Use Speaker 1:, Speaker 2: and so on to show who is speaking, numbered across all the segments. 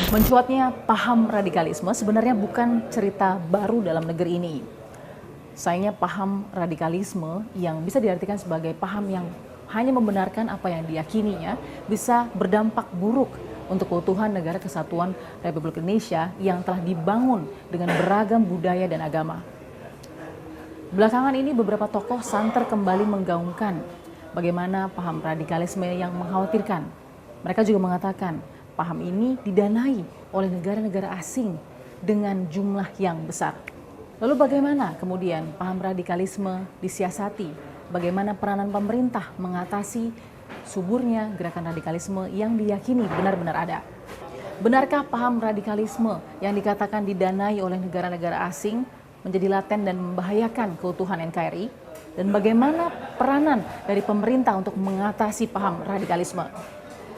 Speaker 1: Mencuatnya paham radikalisme sebenarnya bukan cerita baru dalam negeri ini. Sayangnya paham radikalisme yang bisa diartikan sebagai paham yang hanya membenarkan apa yang diyakininya bisa berdampak buruk untuk keutuhan negara kesatuan Republik Indonesia yang telah dibangun dengan beragam budaya dan agama. Belakangan ini beberapa tokoh santer kembali menggaungkan bagaimana paham radikalisme yang mengkhawatirkan. Mereka juga mengatakan paham ini didanai oleh negara-negara asing dengan jumlah yang besar. Lalu bagaimana kemudian paham radikalisme disiasati? Bagaimana peranan pemerintah mengatasi suburnya gerakan radikalisme yang diyakini benar-benar ada? Benarkah paham radikalisme yang dikatakan didanai oleh negara-negara asing menjadi laten dan membahayakan keutuhan NKRI? Dan bagaimana peranan dari pemerintah untuk mengatasi paham radikalisme?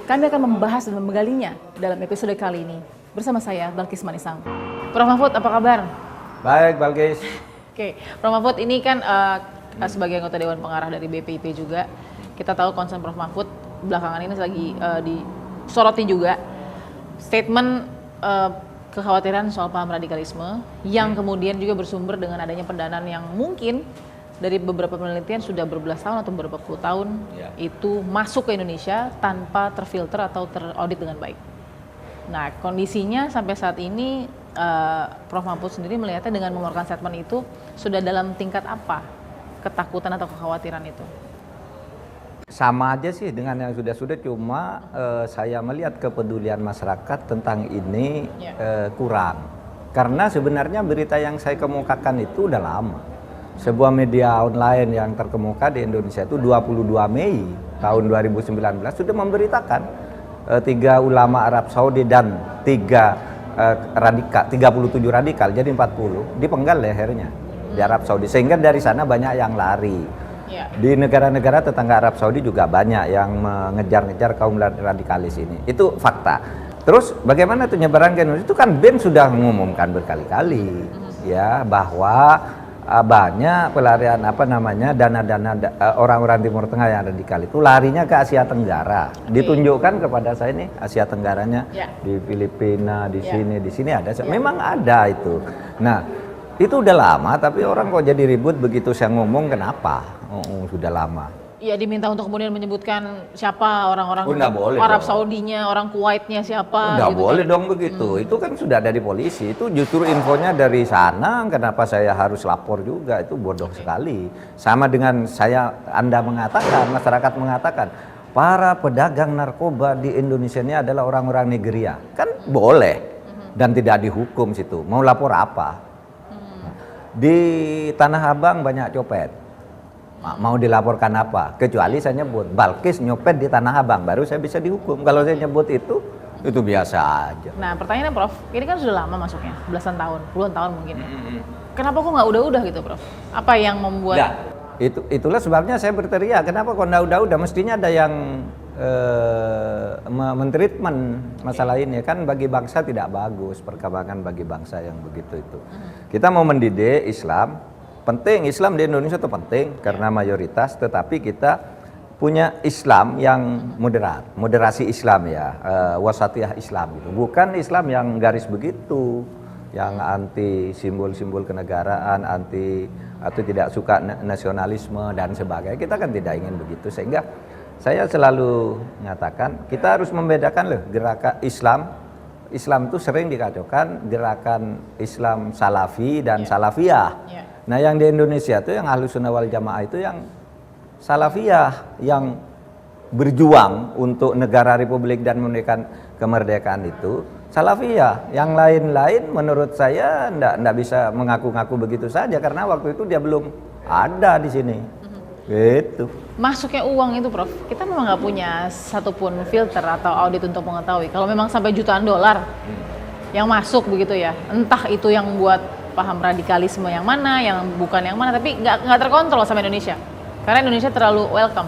Speaker 1: Kami akan membahas dan menggalinya dalam episode kali ini bersama saya, Balkis Manisang. Prof. Mahfud, apa kabar?
Speaker 2: Baik, Balkis.
Speaker 1: Oke, Prof. Mahfud ini kan sebagai anggota Dewan Pengarah dari BPIP juga, kita tahu concern Prof. Mahfud belakangan ini lagi disoroti juga statement kekhawatiran soal paham radikalisme yang kemudian juga bersumber dengan adanya pendanaan yang mungkin dari beberapa penelitian sudah berbelas tahun atau beberapa puluh tahun itu masuk ke Indonesia tanpa terfilter atau teraudit dengan baik. Nah, kondisinya sampai saat ini Prof. Mahfud sendiri melihatnya dengan mengeluarkan statement itu sudah dalam tingkat apa ketakutan atau kekhawatiran itu?
Speaker 2: Sama aja sih dengan yang sudah-sudah, cuma saya melihat kepedulian masyarakat tentang ini kurang. Karena sebenarnya berita yang saya kemukakan itu udah lama. Sebuah media online yang terkemuka di Indonesia itu 22 Mei tahun 2019 sudah memberitakan 3 ulama Arab Saudi dan 37 radikal, jadi 40 dipenggal lehernya di Arab Saudi, sehingga dari sana banyak yang lari. Di negara-negara tetangga Arab Saudi juga banyak yang mengejar-ngejar kaum radikalis ini. Itu fakta. Terus bagaimana itu nyebaran ke Indonesia? Itu kan BEN sudah mengumumkan berkali-kali ya bahwa banyak pelarian dana-dana orang-orang Timur Tengah yang radikal itu larinya ke Asia Tenggara. Ditunjukkan kepada saya nih Asia Tenggaranya di Filipina, di sini ada. Memang ada itu. Nah, itu udah lama tapi orang kok jadi ribut begitu saya ngomong kenapa? Sudah lama.
Speaker 1: Iya, diminta untuk kemudian menyebutkan siapa orang-orang Arab Saudinya, orang Kuwaitnya siapa.
Speaker 2: Nggak
Speaker 1: gitu
Speaker 2: boleh
Speaker 1: kan.
Speaker 2: dong begitu. Itu kan sudah ada di polisi. Itu justru infonya dari sana. Kenapa saya harus lapor juga? Itu bodoh sekali. Sama dengan Anda mengatakan, masyarakat mengatakan para pedagang narkoba di Indonesia ini adalah orang-orang Nigeria. Kan boleh dan tidak dihukum situ. Mau lapor apa? Di Tanah Abang banyak copet. Mau dilaporkan apa? Kecuali saya nyebut Balkis nyopet di Tanah Abang, baru saya bisa dihukum. Kalau saya nyebut itu biasa aja.
Speaker 1: Nah, pertanyaannya Prof, ini kan sudah lama masuknya, belasan tahun, puluhan tahun mungkin ya. Kenapa kok nggak udah-udah gitu Prof? Apa yang membuat?
Speaker 2: Ya, itulah sebabnya saya berteriak. Kenapa kok nggak udah-udah? Mestinya ada yang mentreatment masalah ini. Kan bagi bangsa tidak bagus perkembangan bagi bangsa yang begitu itu. Kita mau mendidik Islam. Penting, Islam di Indonesia itu penting karena mayoritas, tetapi kita punya Islam yang moderat, moderasi Islam ya, wasatiyah Islam gitu. Bukan Islam yang garis begitu, yang anti simbol-simbol kenegaraan, anti atau tidak suka nasionalisme dan sebagainya. Kita kan tidak ingin begitu, sehingga saya selalu mengatakan kita harus membedakan loh gerakan Islam itu sering dikacaukan gerakan Islam Salafi dan Salafiyah. Nah, yang di Indonesia itu yang Ahlus Sunnah wal Jamaah itu yang Salafiyah, yang berjuang untuk negara Republik dan menunjukkan kemerdekaan itu Salafiyah. Yang lain-lain menurut saya enggak bisa mengaku-ngaku begitu saja karena waktu itu dia belum ada di sini. Gitu.
Speaker 1: Masuknya uang itu Prof, kita memang nggak punya satupun filter atau audit untuk mengetahui. Kalau memang sampai jutaan dolar yang masuk begitu ya, entah itu yang buat paham radikalisme yang mana, yang bukan yang mana, tapi nggak terkontrol sama Indonesia. Karena Indonesia terlalu welcome.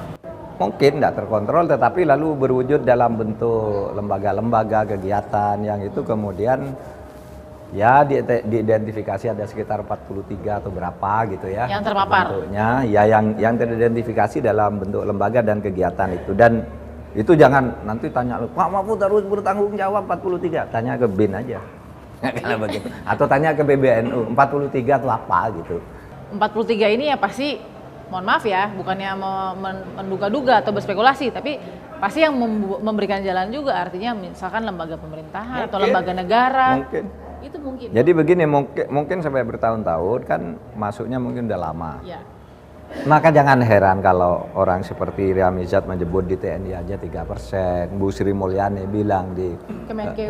Speaker 2: Mungkin nggak terkontrol, tetapi lalu berwujud dalam bentuk lembaga-lembaga kegiatan yang itu kemudian ya diidentifikasi ada sekitar 43 atau berapa gitu ya.
Speaker 1: Yang terpapar.
Speaker 2: Bentuknya ya yang teridentifikasi dalam bentuk lembaga dan kegiatan itu. Dan Itu jangan nanti tanya lu, Pak Mahfud harus bertanggung jawab 43. Tanya ke BIN aja. Kalau begitu. Atau tanya ke PBNU, 43 itu apa gitu.
Speaker 1: 43 ini ya pasti, mohon maaf ya, bukannya menduga-duga atau berspekulasi, tapi pasti yang memberikan jalan juga, artinya misalkan lembaga pemerintahan atau lembaga negara.
Speaker 2: Mungkin.
Speaker 1: Itu mungkin.
Speaker 2: Jadi begini, mungkin sampai bertahun-tahun kan masuknya mungkin udah lama.
Speaker 1: Ya.
Speaker 2: Maka jangan heran kalau orang seperti Ria Mizat menyebut di TNI aja 3%, Bu Sri Mulyani bilang di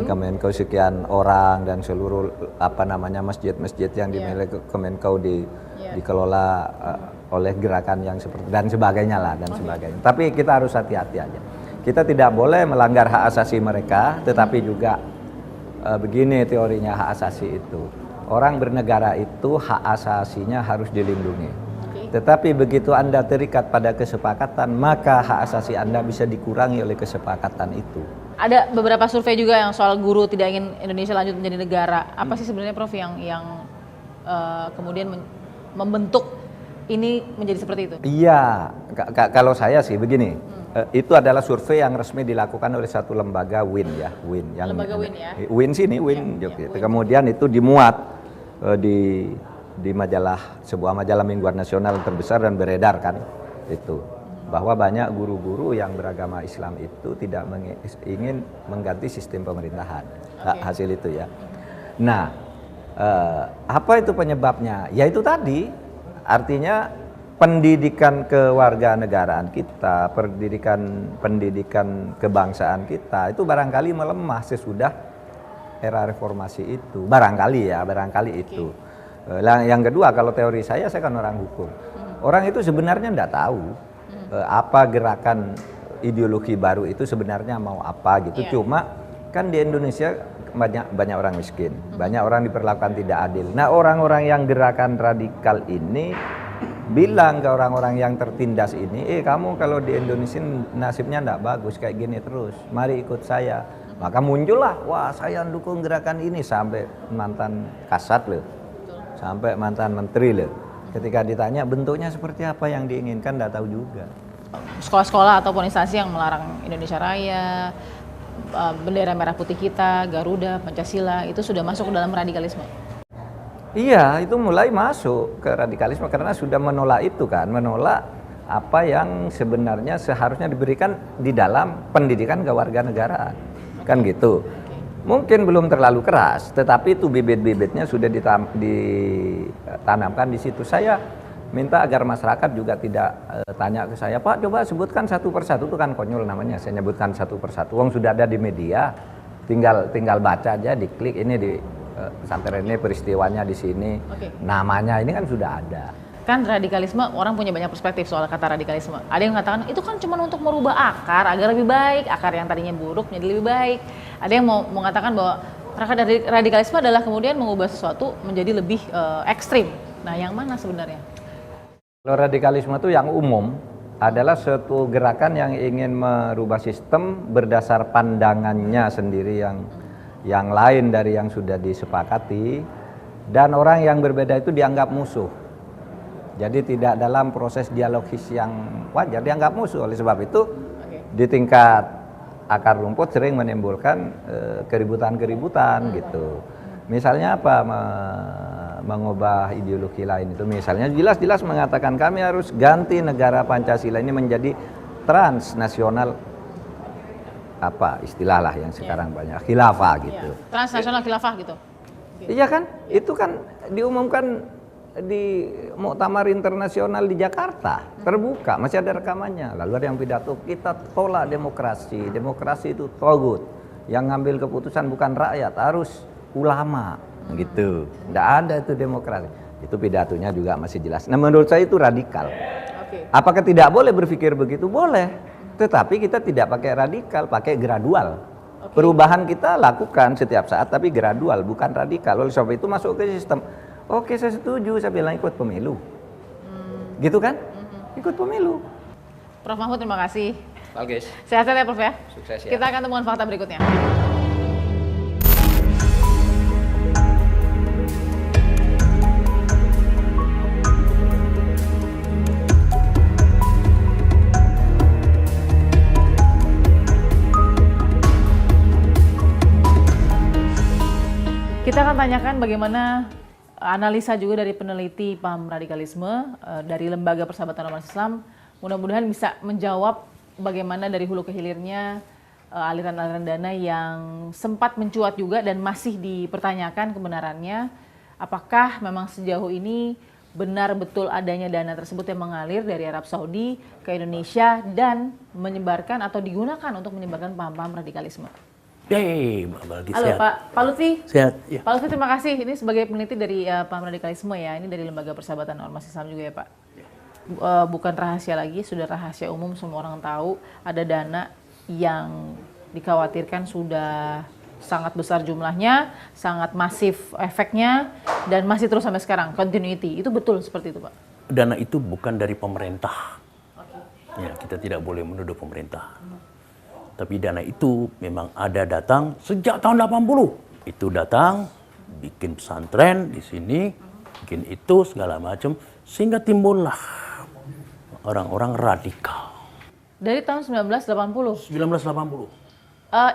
Speaker 2: Kemenkeu sekian orang dan seluruh masjid-masjid yang dimiliki Kemenkeu dikelola oleh gerakan yang seperti dan sebagainya lah dan sebagainya. Tapi kita harus hati-hati aja. Kita tidak boleh melanggar hak asasi mereka, tetapi juga begini teorinya hak asasi itu. Orang bernegara itu hak asasinya harus dilindungi. Tetapi begitu Anda terikat pada kesepakatan, maka hak asasi Anda bisa dikurangi oleh kesepakatan itu.
Speaker 1: Ada beberapa survei juga yang soal guru tidak ingin Indonesia lanjut menjadi negara. Apa sih sebenarnya Prof yang kemudian membentuk ini menjadi seperti itu? Iya,
Speaker 2: kalau saya sih begini. Itu adalah survei yang resmi dilakukan oleh satu lembaga WIN ya, WIN.
Speaker 1: Lembaga WIN ya?
Speaker 2: WIN sini, WIN. Kemudian itu dimuat di majalah, sebuah majalah mingguan nasional terbesar dan beredar kan itu, bahwa banyak guru-guru yang beragama Islam itu tidak ingin mengganti sistem pemerintahan. Hasil itu ya. Nah, apa itu penyebabnya? Ya itu tadi, artinya pendidikan kewarganegaraan kita, pendidikan kebangsaan kita itu barangkali melemah sesudah era reformasi itu, barangkali itu. Yang kedua, kalau teori saya kan orang hukum. Orang itu sebenarnya tidak tahu apa gerakan ideologi baru itu sebenarnya mau apa gitu. Cuma kan di Indonesia banyak orang miskin, banyak orang diperlakukan tidak adil. Nah, orang-orang yang gerakan radikal ini bilang ke orang-orang yang tertindas ini, kamu kalau di Indonesia nasibnya tidak bagus kayak gini terus, mari ikut saya. Maka muncullah, wah saya dukung gerakan ini, sampai mantan kasat loh. Sampai mantan menteri loh. Ketika ditanya bentuknya seperti apa yang diinginkan, tidak tahu juga.
Speaker 1: Sekolah-sekolah ataupun instansi yang melarang Indonesia Raya, bendera merah putih kita, Garuda, Pancasila, itu sudah masuk ke dalam radikalisme?
Speaker 2: Iya, itu mulai masuk ke radikalisme karena sudah menolak itu kan, menolak apa yang sebenarnya seharusnya diberikan di dalam pendidikan kewarganegaraan. Kan gitu. Mungkin belum terlalu keras, tetapi itu bibit-bibitnya sudah ditanamkan di situ. Saya minta agar masyarakat juga tidak tanya ke saya, Pak coba sebutkan satu persatu, itu kan konyol namanya, saya nyebutkan satu persatu. Wong sudah ada di media, tinggal baca aja, diklik ini di pesantren ini peristiwanya di sini, namanya ini kan sudah ada.
Speaker 1: Kan radikalisme, orang punya banyak perspektif soal kata radikalisme. Ada yang mengatakan itu kan cuma untuk merubah akar agar lebih baik, akar yang tadinya buruk menjadi lebih baik. Ada yang mau mengatakan bahwa radikalisme adalah kemudian mengubah sesuatu menjadi lebih ekstrim. Nah, yang mana sebenarnya?
Speaker 2: Kalau radikalisme itu yang umum adalah suatu gerakan yang ingin merubah sistem berdasar pandangannya sendiri yang lain dari yang sudah disepakati, dan orang yang berbeda itu dianggap musuh. Jadi tidak dalam proses dialogis yang wajar, dianggap musuh. Oleh sebab itu di tingkat akar rumput sering menimbulkan keributan-keributan gitu. Misalnya apa, mengubah ideologi lain itu. Misalnya jelas-jelas mengatakan kami harus ganti negara Pancasila ini menjadi transnasional, apa istilah lah yang sekarang banyak, khilafah gitu.
Speaker 1: Transnasional khilafah gitu.
Speaker 2: Iya kan? Itu kan diumumkan di muktamar internasional di Jakarta, terbuka, masih ada rekamannya. Lalu ada yang pidato, kita tolak demokrasi, demokrasi itu togut, yang ngambil keputusan bukan rakyat, harus ulama, gitu. Tidak ada itu demokrasi. Itu pidatonya juga masih jelas. Nah, menurut saya itu radikal. Apakah tidak boleh berpikir begitu? Boleh, tetapi kita tidak pakai radikal, pakai gradual. Perubahan kita lakukan setiap saat, tapi gradual, bukan radikal. Oleh sebab itu masuk ke sistem. Oke, saya setuju, saya bilang ikut pemilu. Gitu kan? Ikut pemilu.
Speaker 1: Prof Mahfud, terima kasih.
Speaker 2: Bagus.
Speaker 1: Sehat-sehat ya Prof ya.
Speaker 2: Sukses ya.
Speaker 1: Kita akan temukan fakta berikutnya. Kita akan tanyakan bagaimana analisa juga dari peneliti paham radikalisme dari Lembaga Persahabatan Ormas Islam. Mudah-mudahan bisa menjawab bagaimana dari hulu ke hilirnya aliran-aliran dana yang sempat mencuat juga dan masih dipertanyakan kebenarannya. Apakah memang sejauh ini benar betul adanya dana tersebut yang mengalir dari Arab Saudi ke Indonesia dan menyebarkan atau digunakan untuk menyebarkan paham-paham radikalisme. Halo
Speaker 3: sehat.
Speaker 1: Pak Lutfi.
Speaker 3: Sehat. Ya.
Speaker 1: Pak Lutfi, terima kasih. Ini sebagai peneliti dari paham radikalisme ya. Ini dari Lembaga Persahabatan Ormas Islam juga ya Pak. Bukan rahasia lagi, sudah rahasia umum, semua orang tahu ada dana yang dikhawatirkan sudah sangat besar jumlahnya, sangat masif efeknya, dan masih terus sampai sekarang, continuity. Itu betul seperti itu Pak?
Speaker 3: Dana itu bukan dari pemerintah. Ya, kita tidak boleh menuduh pemerintah. Tapi dana itu memang ada datang sejak tahun 80. Itu datang, bikin pesantren di sini, bikin itu segala macam, sehingga timbullah orang-orang radikal.
Speaker 1: Dari tahun 1980?
Speaker 3: 1980.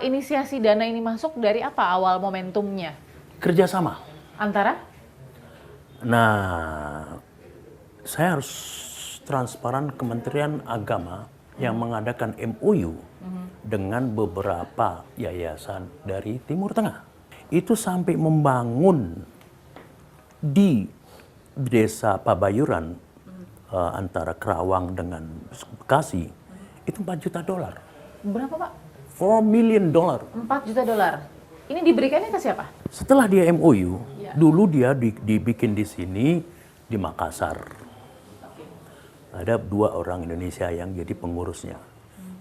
Speaker 1: Inisiasi dana ini masuk dari apa awal momentumnya?
Speaker 3: Kerjasama.
Speaker 1: Antara?
Speaker 3: Nah, saya harus transparan, Kementerian Agama yang mengadakan MOU dengan beberapa yayasan dari Timur Tengah. Itu sampai membangun di desa Pabayuran antara Kerawang dengan Bekasi, itu $4 juta.
Speaker 1: Berapa Pak?
Speaker 3: $4 million.
Speaker 1: $4 juta. Ini diberikannya ke siapa?
Speaker 3: Setelah dia MOU, dulu dia dibikin di sini, di Makassar. Ada 2 orang Indonesia yang jadi pengurusnya.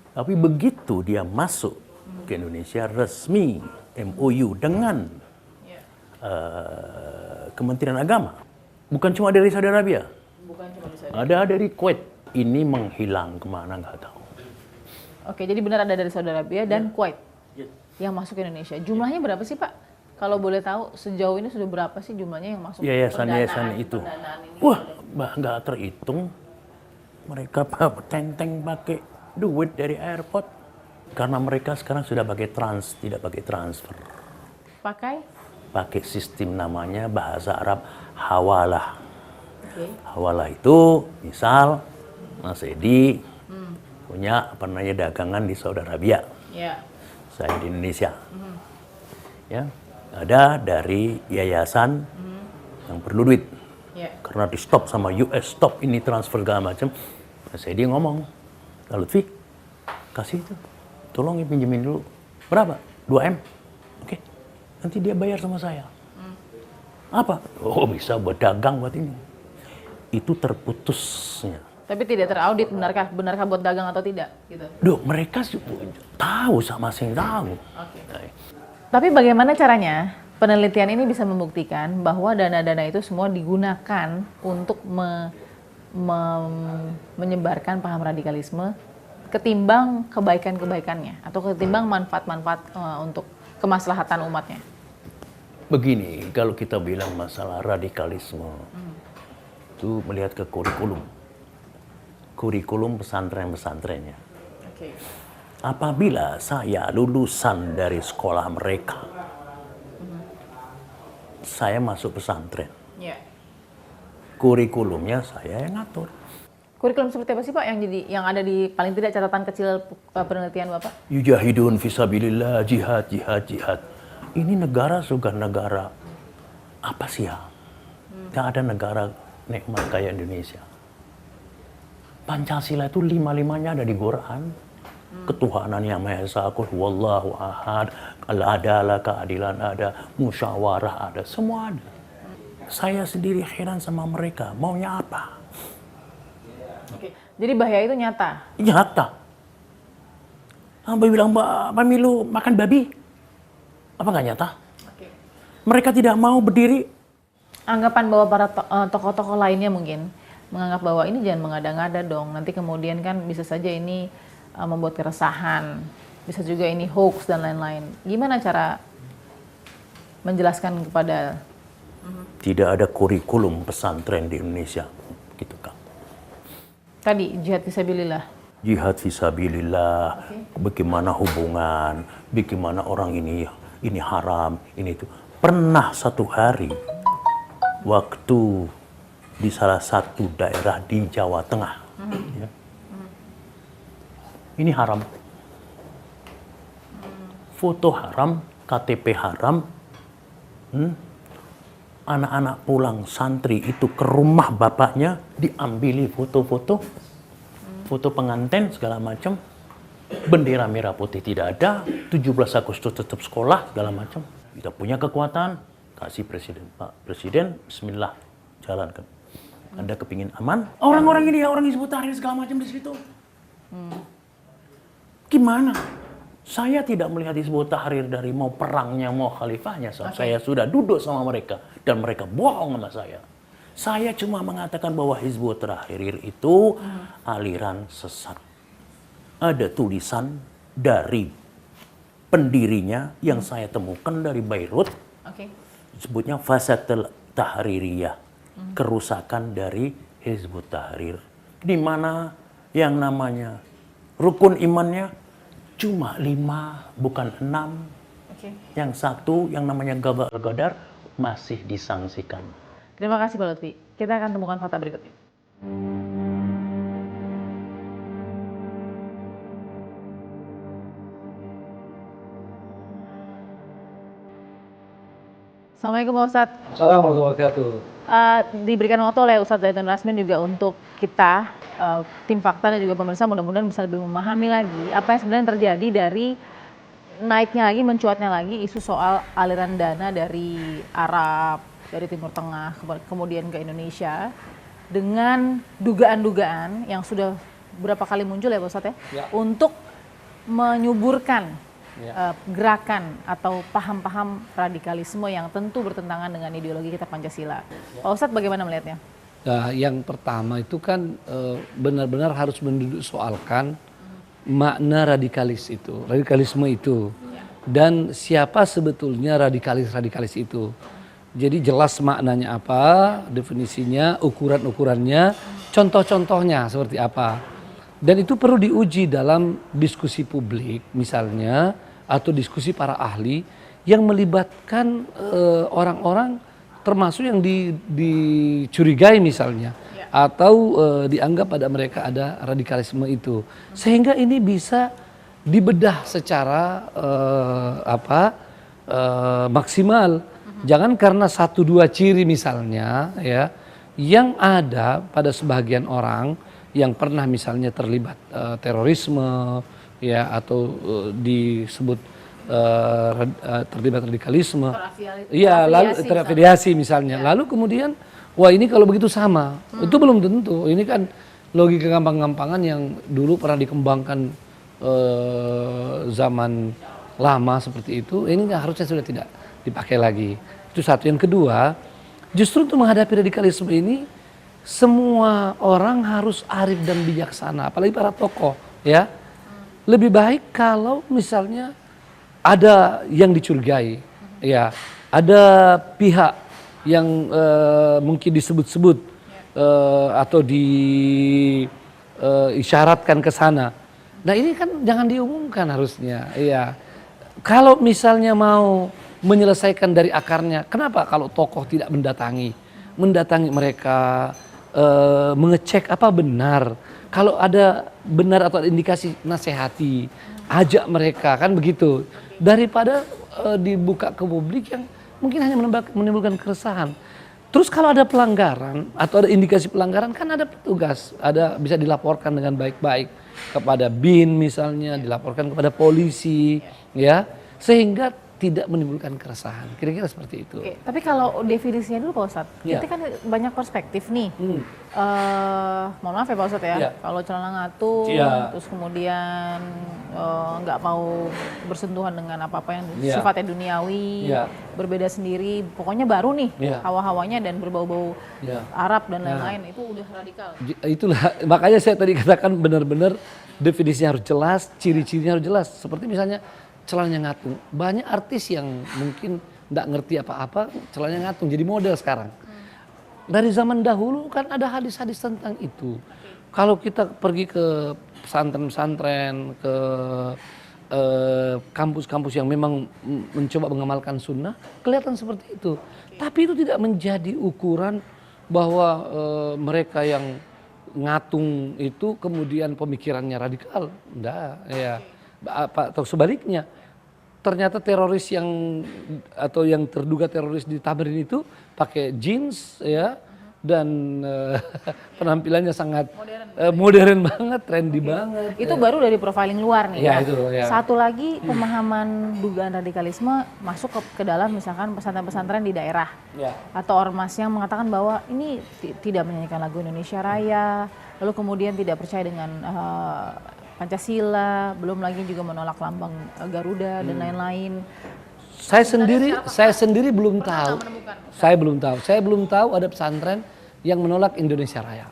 Speaker 3: Tapi begitu dia masuk ke Indonesia, resmi MOU dengan Kementerian Agama. Bukan cuma dari Saudi Arabia. Ada dari Kuwait. Ini menghilang kemana nggak tahu.
Speaker 1: Oke, jadi benar ada dari Saudi Arabia dan Kuwait yang masuk ke Indonesia. Jumlahnya berapa sih Pak? Kalau boleh tahu, sejauh ini sudah berapa sih jumlahnya yang masuk?
Speaker 3: Yayasan-yayasan itu. Wah, nggak terhitung. Mereka tenteng pakai duit dari airport. Karena mereka sekarang sudah pakai tidak pakai transfer.
Speaker 1: Pakai?
Speaker 3: Pakai sistem namanya bahasa Arab hawalah. Hawalah itu misal Mas Edi punya dagangan di Saudi Arabia. Saya di Indonesia. Ya, ada dari yayasan yang perlu duit. Karena di stop sama US, stop ini transfer segala macam. Saya dia ngomong, Lutfi, kasih itu, tolong pinjemin dulu. Berapa? 2M. Oke, nanti dia bayar sama saya. Apa? Oh, bisa buat dagang buat ini. Itu terputusnya.
Speaker 1: Tapi tidak teraudit, benarkah buat dagang atau tidak? Gitu.
Speaker 3: Duh, mereka tahu sama sing tahu.
Speaker 1: Tapi bagaimana caranya penelitian ini bisa membuktikan bahwa dana-dana itu semua digunakan untuk menyebarkan paham radikalisme ketimbang kebaikan-kebaikannya atau ketimbang manfaat-manfaat untuk kemaslahatan umatnya?
Speaker 3: Begini, kalau kita bilang masalah radikalisme, itu melihat ke kurikulum pesantren-pesantrennya. Apabila saya lulusan dari sekolah mereka, saya masuk pesantren. Kurikulumnya saya yang ngatur.
Speaker 1: Kurikulum seperti apa sih Pak yang ada di paling tidak catatan kecil penelitian Bapak?
Speaker 3: Yujahidun fisabilillah, jihad. Ini negara sudah negara apa sih ya? Tidak ada negara nikmat kayak Indonesia. Pancasila itu 5-5-nya ada di Quran. Ketuhanan yang Maha Esa, wallahu ahad, al-adalah, keadilan ada, musyawarah ada, semua ada. Saya sendiri heran sama mereka, maunya apa?
Speaker 1: Jadi bahaya itu nyata?
Speaker 3: Nyata. Sampai bilang, pemilu makan babi. Apa nggak nyata? Mereka tidak mau berdiri.
Speaker 1: Anggapan bahwa para tokoh-tokoh lainnya mungkin menganggap bahwa ini jangan mengada-ngada dong. Nanti kemudian kan bisa saja ini membuat keresahan. Bisa juga ini hoax dan lain-lain. Gimana cara menjelaskan kepada...
Speaker 3: Tidak ada kurikulum pesantren di Indonesia. Gitu, Kak.
Speaker 1: Tadi, jihad fisabilillah.
Speaker 3: Jihad fisabilillah, bagaimana hubungan, bagaimana orang ini haram, ini itu. Pernah satu hari waktu di salah satu daerah di Jawa Tengah, ya, ini haram, foto haram, KTP haram, anak-anak pulang santri itu ke rumah bapaknya diambili foto-foto, foto pengantin segala macam, bendera merah putih tidak ada, 17 Agustus tetap sekolah segala macam. Kita punya kekuatan, kasih presiden, Pak Presiden, Bismillah, jalankan. Anda kepingin aman? Orang-orang ini ya orang Hizbut Tahrir segala macam di situ. Gimana? Saya tidak melihat Hizbut Tahrir dari mau perangnya, mau khalifahnya. Saya sudah duduk sama mereka dan mereka bohong sama saya. Saya cuma mengatakan bahwa Hizbut Tahrir itu aliran sesat. Ada tulisan dari pendirinya yang saya temukan dari Beirut, disebutnya Fasad Tahririyah, kerusakan dari Hizbut Tahrir, di mana yang namanya rukun imannya cuma 5, bukan 6. Yang satu, yang namanya Gadar, masih disangsikan.
Speaker 1: Terima kasih Pak Lutfi. Kita akan temukan fakta berikutnya. Assalamualaikum Pak Ustadz.
Speaker 4: Assalamualaikum warahmatullahi wabarakatuh.
Speaker 1: Diberikan waktu oleh Ustadz Zaitun Rasmin juga untuk kita, tim fakta dan juga pemirsa, mudah-mudahan bisa lebih memahami lagi apa yang sebenarnya terjadi dari naiknya lagi, mencuatnya lagi isu soal aliran dana dari Arab, dari Timur Tengah, kemudian ke Indonesia, dengan dugaan-dugaan yang sudah berapa kali muncul ya Pak Ustadz ya, untuk menyuburkan gerakan atau paham-paham radikalisme yang tentu bertentangan dengan ideologi kita Pancasila. Pak Ustadz bagaimana melihatnya?
Speaker 4: Nah, yang pertama itu kan benar-benar harus menduduk soalkan makna radikalisme itu, dan siapa sebetulnya radikalis itu. Jadi jelas maknanya apa, definisinya, ukuran-ukurannya, contoh-contohnya seperti apa. Dan itu perlu diuji dalam diskusi publik misalnya, atau diskusi para ahli yang melibatkan orang-orang termasuk yang dicurigai misalnya, atau dianggap pada mereka ada radikalisme itu, sehingga ini bisa dibedah secara maksimal. Jangan karena 1-2 ciri misalnya ya yang ada pada sebagian orang yang pernah misalnya terlibat terorisme ya, atau disebut terlibat radikalisme, iya, lalu terafiliasi misalnya, lalu kemudian wah ini kalau begitu sama, itu belum tentu. Ini kan logika gampang-gampangan yang dulu pernah dikembangkan zaman lama seperti itu. Ini harusnya sudah tidak dipakai lagi. Itu satu. Yang kedua, justru untuk menghadapi radikalisme ini semua orang harus arif dan bijaksana, apalagi para tokoh ya. Lebih baik kalau misalnya ada yang dicurigai, ya, ada pihak yang mungkin disebut-sebut atau diisyaratkan ke sana. Nah ini kan jangan diumumkan harusnya, ya. Kalau misalnya mau menyelesaikan dari akarnya, kenapa kalau tokoh tidak mendatangi mereka, mengecek apa benar. Kalau ada benar atau ada indikasi, nasihati, ajak mereka, kan begitu. Daripada dibuka ke publik yang mungkin hanya menimbulkan keresahan. Terus kalau ada pelanggaran atau ada indikasi pelanggaran, kan ada petugas, bisa dilaporkan dengan baik-baik kepada BIN misalnya, dilaporkan kepada polisi, ya, sehingga tidak menimbulkan keresahan. Kira-kira seperti itu.
Speaker 1: Oke, tapi kalau definisinya dulu Pak Ustadz, kita kan banyak perspektif nih. Mohon maaf ya Pak Ustadz ya, kalau celana ngatung, terus kemudian nggak mau bersentuhan dengan apa-apa yang sifatnya duniawi, berbeda sendiri, pokoknya baru nih hawa-hawanya dan berbau-bau Arab dan lain-lain, itu udah radikal.
Speaker 4: Itulah, makanya saya tadi katakan benar-benar definisinya harus jelas, ciri-cirinya harus jelas. Seperti misalnya celananya ngatung. Banyak artis yang mungkin nggak ngerti apa-apa, celananya ngatung, jadi model sekarang. Dari zaman dahulu kan ada hadis-hadis tentang itu. Kalau kita pergi ke pesantren-pesantren, ke kampus-kampus yang memang mencoba mengamalkan sunnah kelihatan seperti itu. Tapi itu tidak menjadi ukuran bahwa mereka yang ngatung itu kemudian pemikirannya radikal. Enggak, ya. Atau sebaliknya. Ternyata teroris yang terduga teroris di Tamrin itu pakai jeans ya dan penampilannya sangat modern banget, trendy banget.
Speaker 1: Itu baru dari profiling luar nih
Speaker 4: Ya,
Speaker 1: ya.
Speaker 4: itu, ya.
Speaker 1: Satu lagi pemahaman dugaan radikalisme masuk ke dalam misalkan pesantren-pesantren di daerah.
Speaker 4: Ya.
Speaker 1: Atau ormas yang mengatakan bahwa ini tidak menyanyikan lagu Indonesia Raya, lalu kemudian tidak percaya dengan Pancasila, belum lagi juga menolak lambang Garuda dan lain-lain.
Speaker 4: Saya sendiri belum tahu. Saya belum tahu ada pesantren yang menolak Indonesia Raya.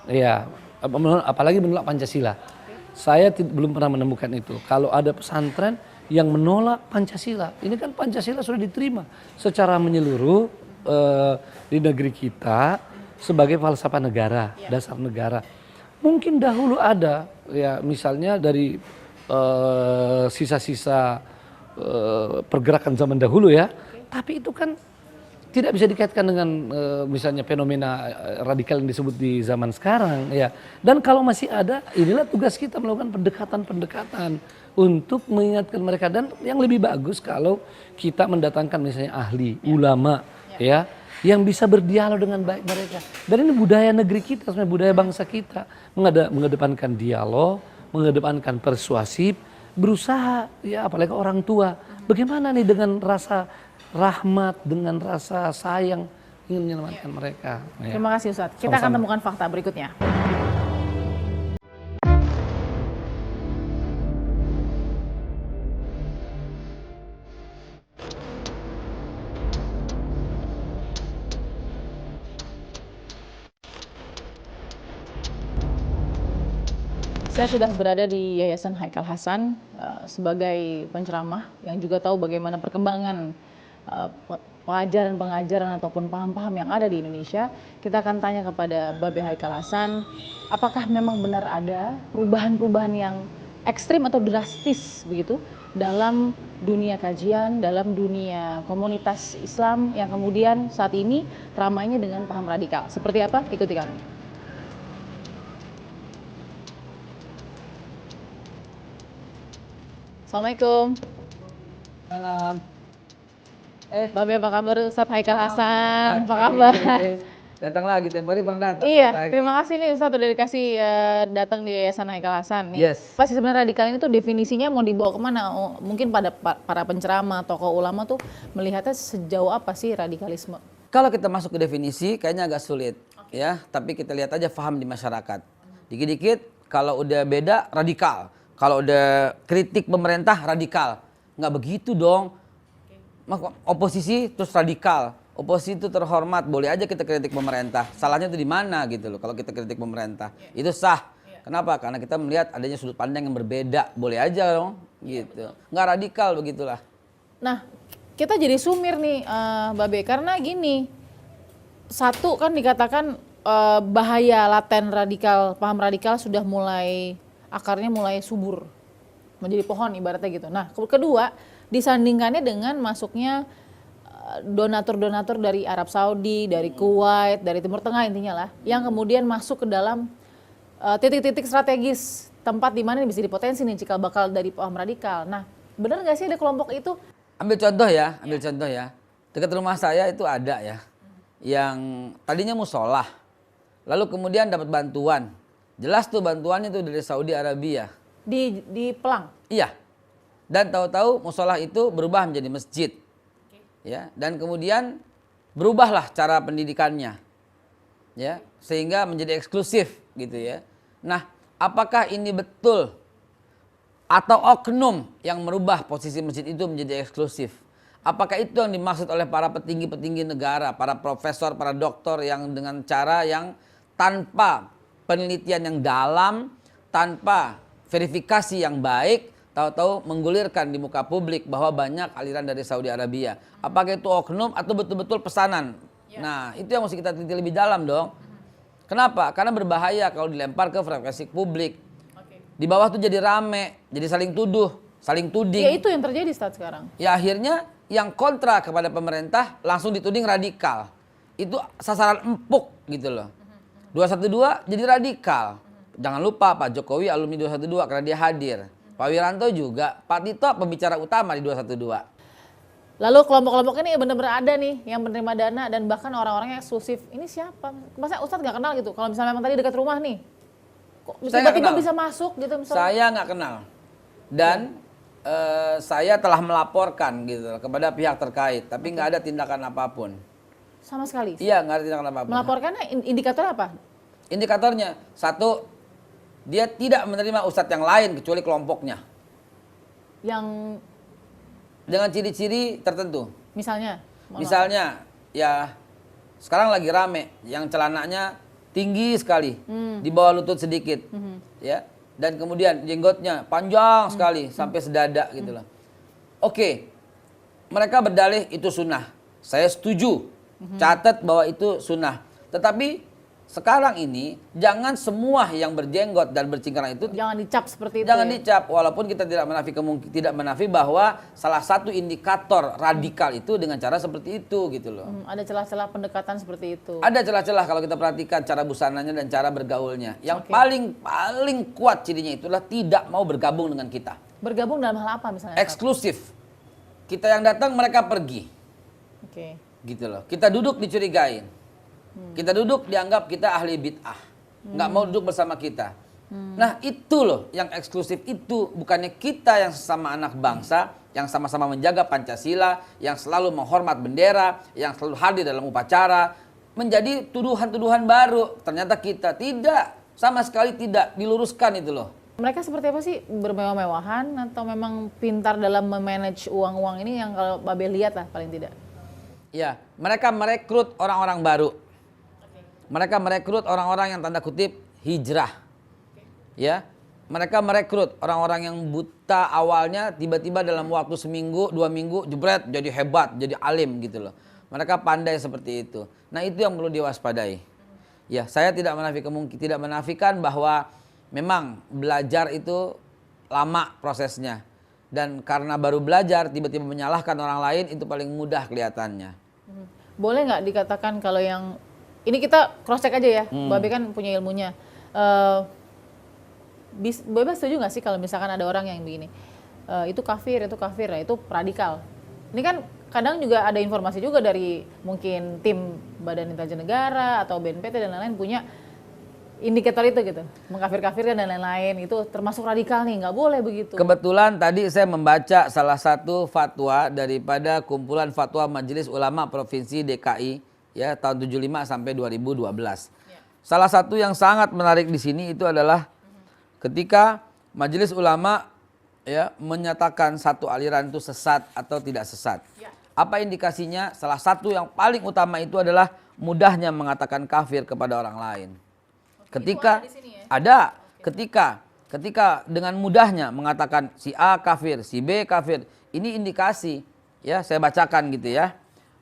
Speaker 4: Iya, apalagi menolak Pancasila. Saya belum pernah menemukan itu. Kalau ada pesantren yang menolak Pancasila, ini kan Pancasila sudah diterima secara menyeluruh di negeri kita sebagai falsafah negara, dasar negara. Mungkin dahulu ada, ya misalnya dari sisa-sisa pergerakan zaman dahulu ya, tapi itu kan tidak bisa dikaitkan dengan misalnya fenomena radikal yang disebut di zaman sekarang ya. Dan kalau masih ada, inilah tugas kita melakukan pendekatan-pendekatan untuk mengingatkan mereka. Dan yang lebih bagus kalau kita mendatangkan misalnya ahli, ulama ya, yang bisa berdialog dengan baik mereka. Dan ini budaya negeri kita, sebenarnya budaya bangsa kita, mengedepankan dialog, mengedepankan persuasif, berusaha ya, apalagi orang tua. Bagaimana nih dengan rasa rahmat, dengan rasa sayang ingin menyelamatkan mereka. Ya.
Speaker 1: Terima kasih Ustadz. Kita akan temukan fakta berikutnya. Saya sudah berada di Yayasan Haikal Hasan sebagai penceramah yang juga tahu bagaimana perkembangan pengajaran-pengajaran ataupun paham-paham yang ada di Indonesia. Kita akan tanya kepada Babe Haikal Hasan, apakah memang benar ada perubahan-perubahan yang ekstrim atau drastis begitu dalam dunia kajian, dalam dunia komunitas Islam yang kemudian saat ini ramainya dengan paham radikal. Seperti apa? Ikuti kami. Assalamualaikum.
Speaker 5: Malam.
Speaker 1: Babe, apa kabar? Ustadz Haikal Hasan, apa kabar?
Speaker 5: Datang lagi, tempo hari Bang datang.
Speaker 1: Iya, terima kasih nih Ustadz udah dikasih datang di Yayasan Haikal Hasan. Nih.
Speaker 5: Yes.
Speaker 1: Pasti sebenarnya radikal ini tuh definisinya mau dibawa kemana? Oh, mungkin pada para penceramah, tokoh ulama tuh melihatnya sejauh apa sih radikalisme?
Speaker 5: Kalau kita masuk ke definisi, kayaknya agak sulit, ya. Tapi kita lihat aja paham di masyarakat. Dikit-dikit, kalau udah beda, radikal. Kalau udah kritik pemerintah, radikal. Nggak begitu dong. Oposisi terus radikal. Oposisi itu terhormat. Boleh aja kita kritik pemerintah. Salahnya itu di mana gitu loh kalau kita kritik pemerintah. Itu sah. Kenapa? Karena kita melihat adanya sudut pandang yang berbeda. Boleh aja dong gitu. Nggak radikal begitulah.
Speaker 1: Nah, kita jadi sumir nih Babe. Karena gini, satu kan dikatakan bahaya laten radikal, paham radikal sudah mulai akarnya mulai subur menjadi pohon ibaratnya gitu. Nah, kedua disandingkannya dengan masuknya donatur-donatur dari Arab Saudi, dari Kuwait, dari Timur Tengah intinya lah, yang kemudian masuk ke dalam titik-titik strategis tempat di mana bisa dipotensi nih cikal bakal dari paham radikal. Nah, benar nggak sih ada kelompok itu?
Speaker 5: Ambil contoh ya. Dekat rumah saya itu ada ya, yang tadinya musolah, lalu kemudian dapat bantuan. Jelas tuh bantuannya tuh dari Saudi Arabia.
Speaker 1: Di Pelang?
Speaker 5: Iya. Dan tahu-tahu musolah itu berubah menjadi masjid. Ya, dan kemudian berubahlah cara pendidikannya. Ya, sehingga menjadi eksklusif gitu ya. Nah, apakah ini betul atau oknum yang merubah posisi masjid itu menjadi eksklusif? Apakah itu yang dimaksud oleh para petinggi-petinggi negara, para profesor, para doktor yang dengan cara yang tanpa penelitian yang dalam, tanpa verifikasi yang baik, tahu-tahu menggulirkan di muka publik bahwa banyak aliran dari Saudi Arabia. Apakah itu oknum atau betul-betul pesanan? Nah, itu yang mesti kita teliti lebih dalam dong. Kenapa? Karena berbahaya kalau dilempar ke frekuensi publik. Di bawah tuh jadi rame, jadi saling tuduh. saling
Speaker 1: Ya
Speaker 5: tuding.
Speaker 1: itu yang terjadi Ustadz sekarang.
Speaker 5: Ya akhirnya yang kontra kepada pemerintah langsung dituding radikal. Itu sasaran empuk gitu loh. 212 jadi radikal. Jangan lupa Pak Jokowi alumni 212 karena dia hadir. Pak Wiranto juga, Pak Tito pembicara utama di 212.
Speaker 1: Lalu kelompok-kelompok ini benar-benar ada nih yang menerima dana dan bahkan orang-orang yang eksklusif. Ini siapa? Masa Ustadz nggak kenal gitu? Kalau misalnya memang tadi dekat rumah nih, kok
Speaker 5: Saya nggak
Speaker 1: tiba-tiba
Speaker 5: kenal.
Speaker 1: bisa masuk gitu misalnya?
Speaker 5: Saya nggak kenal. Dan saya telah melaporkan gitu kepada pihak terkait, tapi nggak ada tindakan apapun.
Speaker 1: Sama sekali.
Speaker 5: Iya, nggak ada tindakan apapun.
Speaker 1: Melaporkannya indikatornya apa?
Speaker 5: Indikatornya, satu, dia tidak menerima ustadz yang lain kecuali kelompoknya.
Speaker 1: Yang
Speaker 5: Dengan ciri-ciri tertentu.
Speaker 1: misalnya? Mohon maaf.
Speaker 5: Misalnya, ya sekarang lagi rame, yang celananya tinggi sekali, di bawah lutut sedikit, ya, dan kemudian jenggotnya panjang sekali sampai sedada gitu loh. Oke, mereka berdalih itu sunnah, saya setuju, catat bahwa itu sunnah. Tetapi sekarang ini jangan semua yang berjenggot dan bercingkrang itu
Speaker 1: Jangan dicap seperti itu.
Speaker 5: jangan
Speaker 1: ya?
Speaker 5: dicap, walaupun kita tidak menafi bahwa salah satu indikator radikal itu dengan cara seperti itu gitu loh.
Speaker 1: Ada celah-celah pendekatan seperti itu.
Speaker 5: Ada celah-celah kalau kita perhatikan cara busananya dan cara bergaulnya. Yang
Speaker 1: Oke.
Speaker 5: paling kuat cirinya itulah tidak mau bergabung dengan kita.
Speaker 1: Bergabung dalam hal apa misalnya? Ustadz?
Speaker 5: Eksklusif. Kita yang datang, mereka pergi.
Speaker 1: Oke.
Speaker 5: Gitu loh. Kita duduk dicurigain. Kita duduk dianggap kita ahli bid'ah. Nggak mau duduk bersama kita. Nah itu loh yang eksklusif itu. Bukannya kita yang sesama anak bangsa, yang sama-sama menjaga Pancasila, yang selalu menghormat bendera, yang selalu hadir dalam upacara, menjadi tuduhan-tuduhan baru. Ternyata kita tidak, sama sekali tidak diluruskan itu loh.
Speaker 1: Mereka seperti apa sih? Bermewah-mewahan atau memang pintar dalam memanage uang-uang ini yang kalau Babe lihat lah paling tidak?
Speaker 5: Ya, mereka merekrut orang-orang baru. Mereka merekrut orang-orang yang tanda kutip hijrah. Ya, mereka merekrut orang-orang yang buta awalnya tiba-tiba dalam waktu seminggu, 2 minggu jebret jadi hebat, jadi alim gitu loh. Mereka pandai seperti itu. Nah, itu yang perlu diwaspadai. Ya, saya tidak menafikan bahwa memang belajar itu lama prosesnya. Dan karena baru belajar tiba-tiba menyalahkan orang lain itu paling mudah kelihatannya.
Speaker 1: Boleh nggak dikatakan kalau yang ini kita cross check aja ya, Babe kan punya ilmunya. Babe setuju nggak sih kalau misalkan ada orang yang begini, itu kafir ya, itu radikal. Ini kan kadang juga ada informasi juga dari mungkin tim Badan Intelijen Negara atau BNPT dan lain-lain punya indikator itu gitu, mengkafir-kafirkan dan lain-lain, itu termasuk radikal nih, nggak boleh begitu.
Speaker 5: Kebetulan tadi saya membaca salah satu fatwa daripada kumpulan fatwa Majelis Ulama Provinsi DKI ya tahun 75 sampai 2012. Salah satu yang sangat menarik di sini itu adalah ketika Majelis Ulama ya menyatakan satu aliran itu sesat atau tidak sesat. Apa indikasinya? Salah satu yang paling utama itu adalah mudahnya mengatakan kafir kepada orang lain. Ketika ada, ketika dengan mudahnya mengatakan si A kafir, si B kafir, ini indikasi ya saya bacakan gitu ya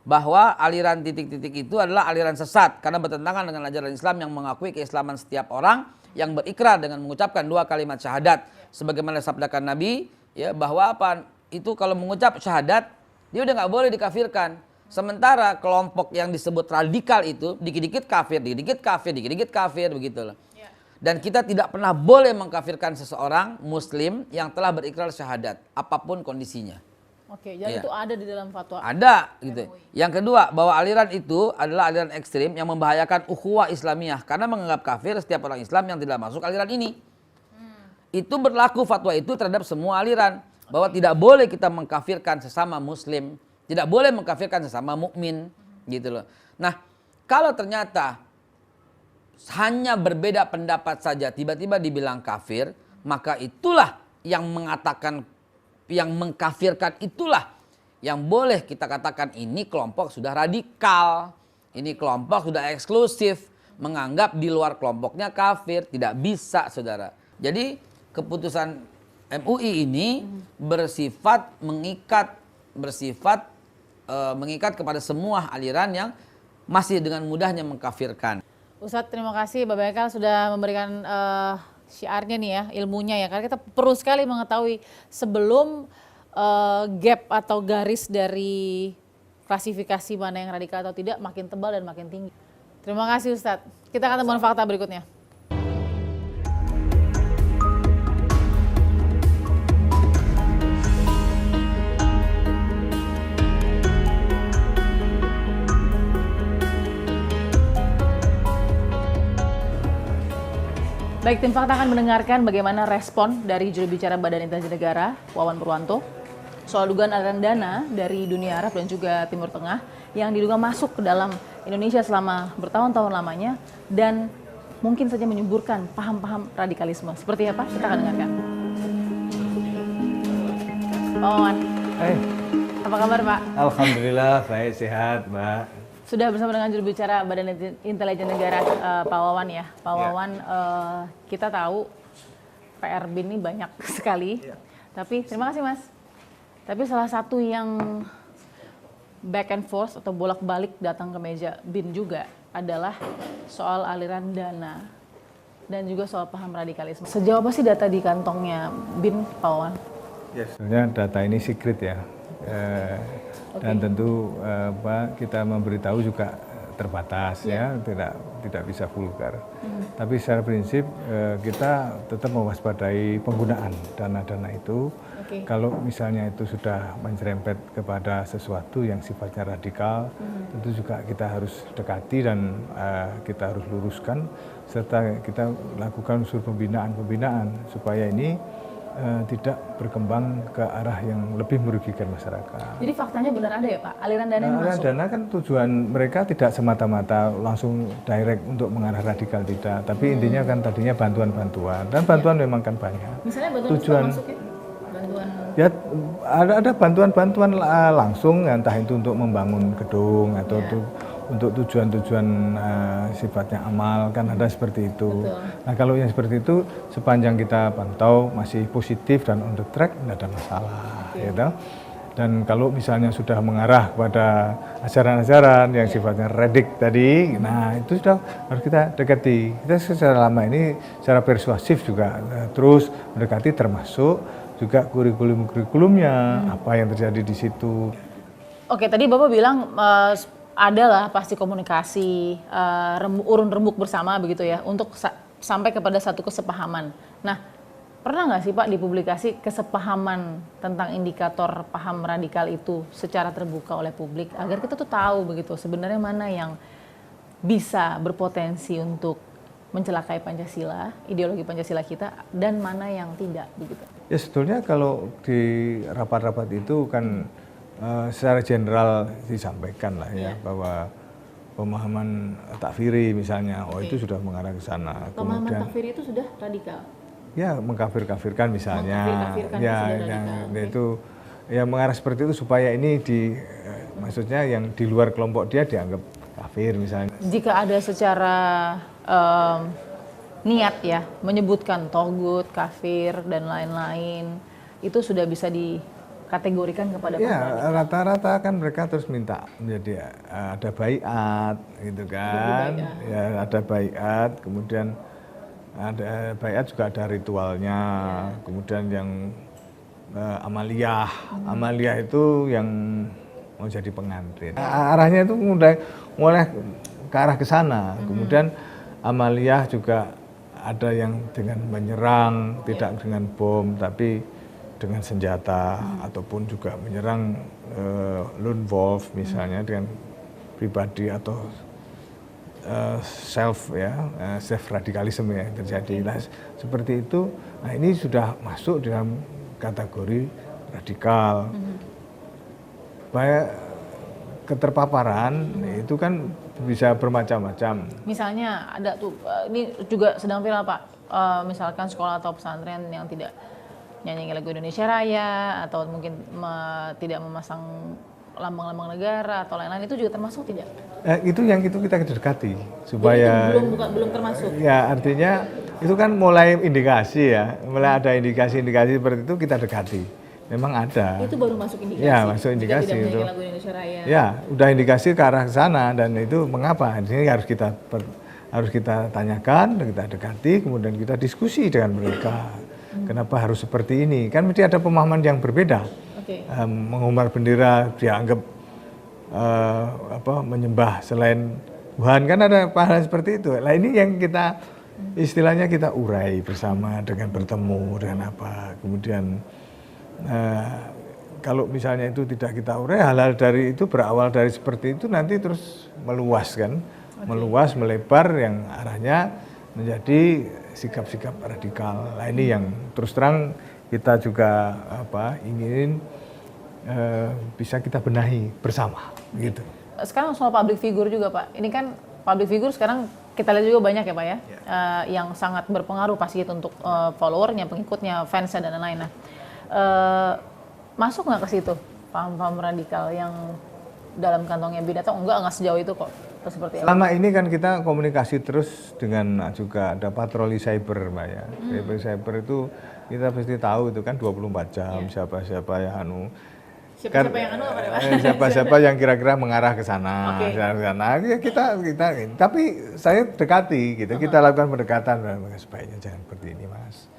Speaker 5: bahwa aliran titik-titik itu adalah aliran sesat karena bertentangan dengan ajaran Islam yang mengakui keislaman setiap orang yang berikrar dengan mengucapkan 2 kalimat syahadat sebagaimana sabdakan Nabi ya bahwa apa itu kalau mengucap syahadat dia udah nggak boleh dikafirkan. Sementara kelompok yang disebut radikal itu dikit-dikit kafir, dikit-dikit kafir, dikit-dikit kafir begitu loh. Dan kita tidak pernah boleh mengkafirkan seseorang muslim yang telah berikrar syahadat apapun kondisinya.
Speaker 1: Oke, jadi itu ada di dalam fatwa.
Speaker 5: Ada gitu. Yang kedua, bahwa aliran itu adalah aliran ekstrim yang membahayakan ukhuwah Islamiyah karena menganggap kafir setiap orang Islam yang tidak masuk aliran ini. Itu berlaku fatwa itu terhadap semua aliran bahwa tidak boleh kita mengkafirkan sesama muslim, tidak boleh mengkafirkan sesama mukmin gitu loh. Nah, kalau ternyata hanya berbeda pendapat saja tiba-tiba dibilang kafir, maka itulah yang mengatakan yang mengkafirkan itulah yang boleh kita katakan ini kelompok sudah radikal, ini kelompok sudah eksklusif, menganggap di luar kelompoknya kafir, tidak bisa saudara. Jadi keputusan MUI ini bersifat mengikat kepada semua aliran yang masih dengan mudahnya mengkafirkan.
Speaker 1: Ustadz terima kasih Bapak Ekal sudah memberikan syiarnya nih ya, ilmunya ya. Karena kita perlu sekali mengetahui sebelum gap atau garis dari klasifikasi mana yang radikal atau tidak makin tebal dan makin tinggi. Terima kasih Ustadz. Kita akan temukan fakta berikutnya. Baik, tim fakta akan mendengarkan bagaimana respon dari juru bicara Badan Intelijen Negara, Wawan Purwanto, soal dugaan aliran dana dari dunia Arab dan juga Timur Tengah yang diduga masuk ke dalam Indonesia selama bertahun-tahun lamanya dan mungkin saja menyuburkan paham-paham radikalisme. Seperti apa? Kita akan dengarkan. Pak Wawan, apa kabar Pak?
Speaker 6: Alhamdulillah, baik, sehat Mbak.
Speaker 1: Sudah bersama dengan juru bicara Badan Intelijen Negara, Pak Wawan ya. Pak Wawan, kita tahu PR BIN ini banyak sekali. Tapi terima kasih Mas. Tapi salah satu yang back and forth atau bolak-balik datang ke meja BIN juga adalah soal aliran dana dan juga soal paham radikalisme. Sejauh apa sih data di kantongnya BIN, Pak Wawan?
Speaker 6: Ya, sebenarnya data ini secret ya. Dan tentu kita memberitahu juga terbatas ya, tidak bisa vulgar. Tapi secara prinsip kita tetap mewaspadai penggunaan dana-dana itu. Kalau misalnya itu sudah mencerempet kepada sesuatu yang sifatnya radikal, tentu juga kita harus dekati dan kita harus luruskan serta kita lakukan unsur pembinaan supaya ini tidak berkembang ke arah yang lebih merugikan masyarakat.
Speaker 1: Jadi faktanya benar ada ya Pak, aliran dana yang
Speaker 6: aliran
Speaker 1: masuk?
Speaker 6: Dana kan tujuan mereka tidak semata-mata langsung direct untuk mengarah radikal, tidak. Tapi intinya kan tadinya bantuan-bantuan, dan bantuan memang kan banyak.
Speaker 1: Misalnya bantuan
Speaker 6: tujuan
Speaker 1: masuk ya? Bantuan...
Speaker 6: Ya ada bantuan-bantuan langsung, entah itu untuk membangun gedung atau untuk tujuan-tujuan sifatnya amal, kan ada seperti itu.
Speaker 1: Betul.
Speaker 6: Nah kalau yang seperti itu sepanjang kita pantau masih positif dan on the track, tidak ada masalah. Gitu. Dan kalau misalnya sudah mengarah pada ajaran-ajaran yang sifatnya redik tadi, nah itu sudah harus kita dekati. Kita secara lama ini secara persuasif juga terus mendekati, termasuk juga kurikulum-kurikulumnya, apa yang terjadi di situ.
Speaker 1: Oke, tadi Bapak bilang adalah pasti komunikasi, urun rembuk bersama begitu ya, untuk sampai kepada satu kesepahaman. Nah, pernah nggak sih Pak dipublikasi kesepahaman tentang indikator paham radikal itu secara terbuka oleh publik, agar kita tuh tahu begitu sebenarnya mana yang bisa berpotensi untuk mencelakai Pancasila, ideologi Pancasila kita, dan mana yang tidak begitu?
Speaker 6: Ya sebetulnya kalau di rapat-rapat itu kan secara general disampaikan lah ya, bahwa pemahaman takfiri misalnya, itu sudah mengarah ke sana.
Speaker 1: Pemahaman takfiri itu sudah radikal?
Speaker 6: Ya mengkafir-kafirkan misalnya,
Speaker 1: Mengkafir-kafirkan
Speaker 6: ya itu ya mengarah seperti itu supaya ini maksudnya yang di luar kelompok dia dianggap kafir misalnya. Jika
Speaker 1: ada secara niat ya menyebutkan togut, kafir dan lain-lain, itu sudah bisa dikategorikan kepada
Speaker 6: ya rata-rata kan mereka terus minta menjadi ada baiat gitu kan, ya ada baiat, kemudian ada baiat juga ada ritualnya, kemudian yang amaliyah, amaliyah itu yang mau jadi pengantin. Arahnya itu mulai ke arah ke sana, kemudian amaliyah juga ada yang dengan menyerang, tidak dengan bom, tapi dengan senjata, ataupun juga menyerang lone wolf misalnya dengan pribadi atau self radikalisme yang terjadi. Nah, seperti itu. Nah, ini sudah masuk dalam kategori radikal. Banyak keterpaparan itu kan bisa bermacam-macam.
Speaker 1: Misalnya ada tuh, ini juga sedang viral Pak, misalkan sekolah atau pesantren yang tidak nyanyi lagu Indonesia Raya, atau mungkin tidak memasang lambang-lambang negara atau lain-lain, itu juga termasuk tidak?
Speaker 6: Itu yang kita dekati supaya.
Speaker 1: Jadi itu belum termasuk.
Speaker 6: Ya artinya itu kan mulai indikasi ya, mulai ada indikasi-indikasi seperti itu kita dekati. Memang ada.
Speaker 1: Itu baru masuk indikasi.
Speaker 6: Ya, masuk indikasi
Speaker 1: tidak
Speaker 6: itu.
Speaker 1: lagu Indonesia Raya.
Speaker 6: Ya, udah indikasi ke arah sana, dan itu mengapa? Ini harus kita harus kita tanyakan, kita dekati, kemudian kita diskusi dengan mereka. Kenapa harus seperti ini? Kan mesti ada pemahaman yang berbeda. Mengumbar bendera dianggap menyembah selain Tuhan, kan ada hal seperti itu. Nah ini yang kita istilahnya kita urai bersama dengan bertemu dengan apa. Kemudian kalau misalnya itu tidak kita urai, hal-hal dari itu berawal dari seperti itu nanti terus meluas kan, meluas, melebar yang arahnya menjadi sikap-sikap radikal. Nah ini yang terus terang kita juga ingin bisa kita benahi bersama gitu.
Speaker 1: Sekarang soal public figure juga Pak, ini kan public figure sekarang kita lihat juga banyak ya Pak ya, yang sangat berpengaruh pasti itu untuk followernya, pengikutnya, fansnya dan lain-lain. Nah, masuk nggak ke situ paham-paham radikal yang dalam kantongnya bin atau nggak sejauh itu kok? Atau seperti apa?
Speaker 6: Selama ini kan kita komunikasi terus dengan juga ada patroli cyber Mbak ya. Cyber itu kita pasti tahu itu kan 24 jam siapa-siapa yang
Speaker 1: Siapa-siapa yang apa ya Pak?
Speaker 6: Siapa-siapa yang kira-kira mengarah ke sana, ya kita tapi saya dekati gitu, kita lakukan pendekatan, sebaiknya jangan seperti ini Mas,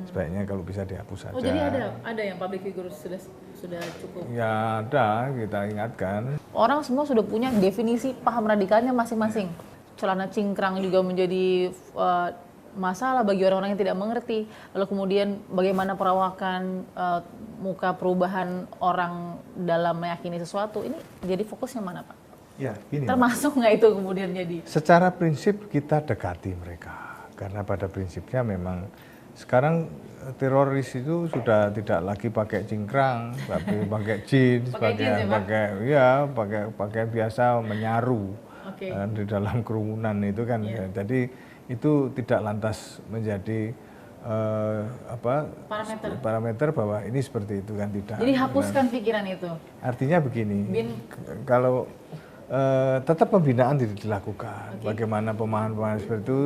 Speaker 6: sebaiknya kalau bisa dihapus saja.
Speaker 1: Oh jadi ada yang public figure sudah cukup?
Speaker 6: Ya ada, kita ingatkan.
Speaker 1: Orang semua sudah punya definisi paham radikalnya masing-masing. Celana cingkrang juga menjadi masalah bagi orang-orang yang tidak mengerti. Lalu kemudian bagaimana perawakan muka perubahan orang dalam meyakini sesuatu, ini jadi fokusnya mana Pak?
Speaker 6: Ya, gini,
Speaker 1: termasuk nggak itu kemudian jadi?
Speaker 6: Secara prinsip kita dekati mereka, karena pada prinsipnya memang sekarang teroris itu sudah tidak lagi pakai cingkrang, tapi pakai jeans, pakai pakaian biasa menyaru di dalam kerumunan itu kan. Jadi itu tidak lantas menjadi parameter bahwa ini seperti itu kan, tidak.
Speaker 1: Jadi hapuskan pikiran itu.
Speaker 6: Artinya begini, kalau tetap pembinaan dilakukan, bagaimana pemahaman seperti itu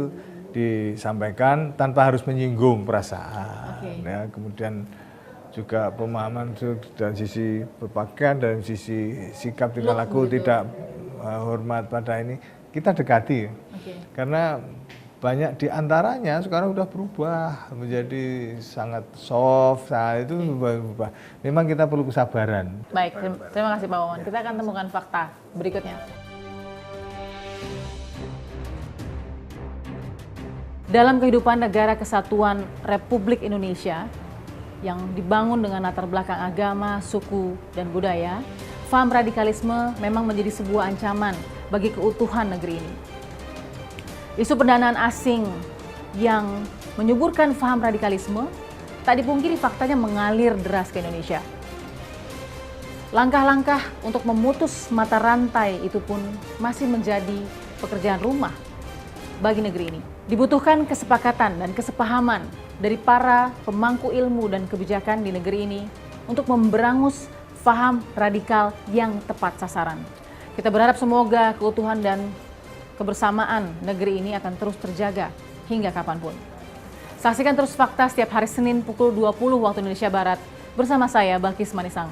Speaker 6: disampaikan tanpa harus menyinggung perasaan. Ya, kemudian juga pemahaman dari sisi berpakaian, dari sisi sikap tingkah laku tidak hormat pada ini kita dekati, karena banyak diantaranya sekarang sudah berubah menjadi sangat soft. Nah itu berubah. Memang kita perlu kesabaran.
Speaker 1: Baik, terima kasih Pak Wawan. Kita akan temukan fakta berikutnya. Dalam kehidupan negara kesatuan Republik Indonesia yang dibangun dengan latar belakang agama, suku, dan budaya, paham radikalisme memang menjadi sebuah ancaman bagi keutuhan negeri ini. Isu pendanaan asing yang menyuburkan paham radikalisme tak dipungkiri faktanya mengalir deras ke Indonesia. Langkah-langkah untuk memutus mata rantai itu pun masih menjadi pekerjaan rumah bagi negeri ini. Dibutuhkan kesepakatan dan kesepahaman dari para pemangku ilmu dan kebijakan di negeri ini untuk memberangus paham radikal yang tepat sasaran. Kita berharap semoga keutuhan dan kebersamaan negeri ini akan terus terjaga hingga kapanpun. Saksikan terus fakta setiap hari Senin pukul 20 waktu Indonesia Barat bersama saya Balkis Manisang.